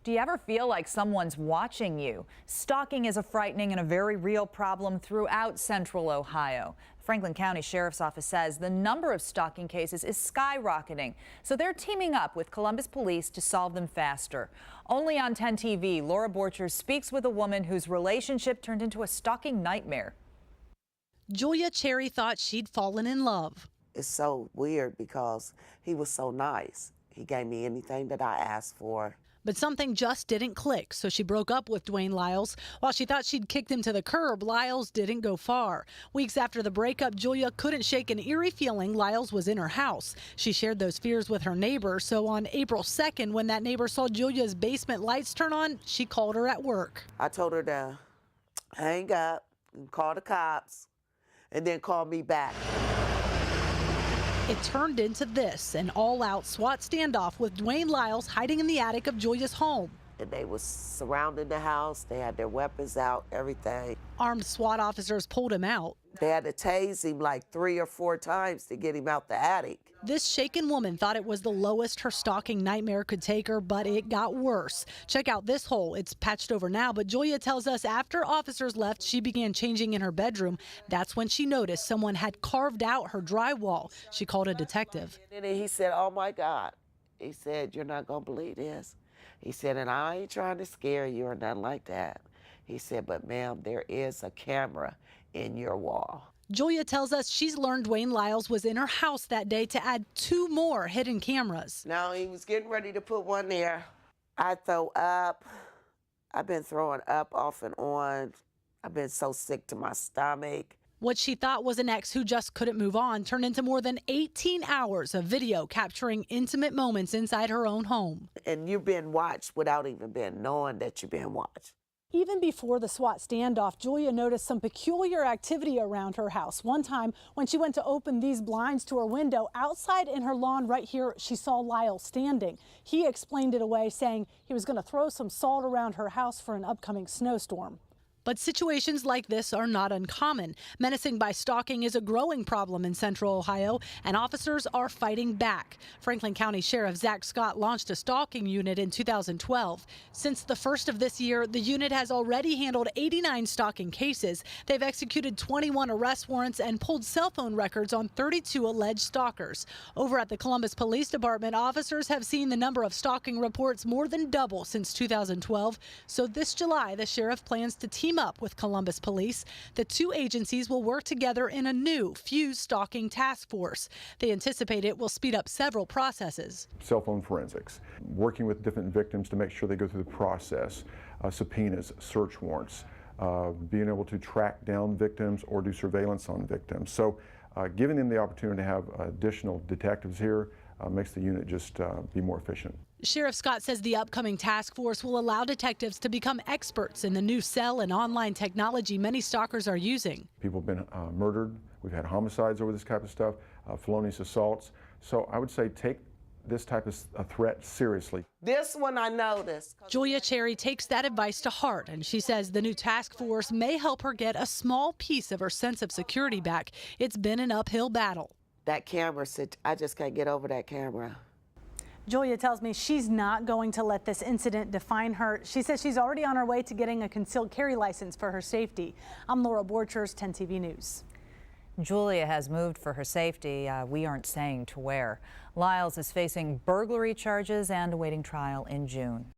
Do you ever feel like someone's watching you? Stalking is a frightening and a very real problem throughout central Ohio. Franklin County Sheriff's Office says the number of stalking cases is skyrocketing, so they're teaming up with Columbus Police to solve them faster. Only on 10 TV, Laura Borchers speaks with a woman whose relationship turned into a stalking nightmare. Julia Cherry thought she'd fallen in love. It's so weird because he was so nice. He gave me anything that I asked for. But something just didn't click, so she broke up with Dwayne Lyles. While she thought she'd kicked him to the curb, Lyles didn't go far. Weeks after the breakup, Julia couldn't shake an eerie feeling Lyles was in her house. She shared those fears with her neighbor, so on April 2nd, when that neighbor saw Julia's basement lights turn on, she called her at work. I told her to hang up and call the cops and then call me back. It turned into this, an all-out SWAT standoff with Dwayne Lyles hiding in the attic of Julia's home. And they was surrounding the house. They had their weapons out, everything. Armed SWAT officers pulled him out. They had to tase him like 3 or 4 times to get him out the attic. This shaken woman thought it was the lowest her stalking nightmare could take her, but it got worse. Check out this hole. It's patched over now, but Julia tells us after officers left, she began changing in her bedroom. That's when she noticed someone had carved out her drywall. She called a detective. And then he said, "Oh my God." He said, "You're not gonna believe this." He said, "And I ain't trying to scare you or nothing like that." He said, "But ma'am, there is a camera in your wall." Julia tells us she's learned Dwayne Lyles was in her house that day to add 2 more hidden cameras. Now he was getting ready to put one there. I throw up. I've been throwing up off and on. I've been so sick to my stomach. What she thought was an ex who just couldn't move on turned into more than 18 hours of video capturing intimate moments inside her own home. And you've been watched without even being knowing that you've been watched. Even before the SWAT standoff, Julia noticed some peculiar activity around her house. One time, when she went to open these blinds to her window, outside in her lawn right here, she saw Lyle standing. He explained it away, saying he was going to throw some salt around her house for an upcoming snowstorm. But situations like this are not uncommon. Menacing by stalking is a growing problem in central Ohio, and officers are fighting back. Franklin County Sheriff Zach Scott launched a stalking unit in 2012. Since the first of this year, the unit has already handled 89 stalking cases. They've executed 21 arrest warrants and pulled cell phone records on 32 alleged stalkers. Over at the Columbus Police Department, officers have seen the number of stalking reports more than double since 2012. So this July, the sheriff plans to team up with Columbus Police. The 2 agencies will work together in a new fused stalking task force. They anticipate it will speed up several processes. Cell phone forensics, working with different victims to make sure they go through the process, subpoenas, search warrants, being able to track down victims or do surveillance on victims. So giving them the opportunity to have additional detectives here makes the unit just be more efficient. Sheriff Scott says the upcoming task force will allow detectives to become experts in the new cell and online technology many stalkers are using. People have been murdered. We've had homicides over this type of stuff, felonious assaults. So I would say take this type of threat seriously. This one I noticed. Julia Cherry takes that advice to heart, and she says the new task force may help her get a small piece of her sense of security back. It's been an uphill battle. That camera, I just can't get over that camera. Julia tells me she's not going to let this incident define her. She says she's already on her way to getting a concealed carry license for her safety. I'm Laura Borchers, 10 TV News. Julia has moved for her safety. We aren't saying to where. Lyles is facing burglary charges and awaiting trial in June.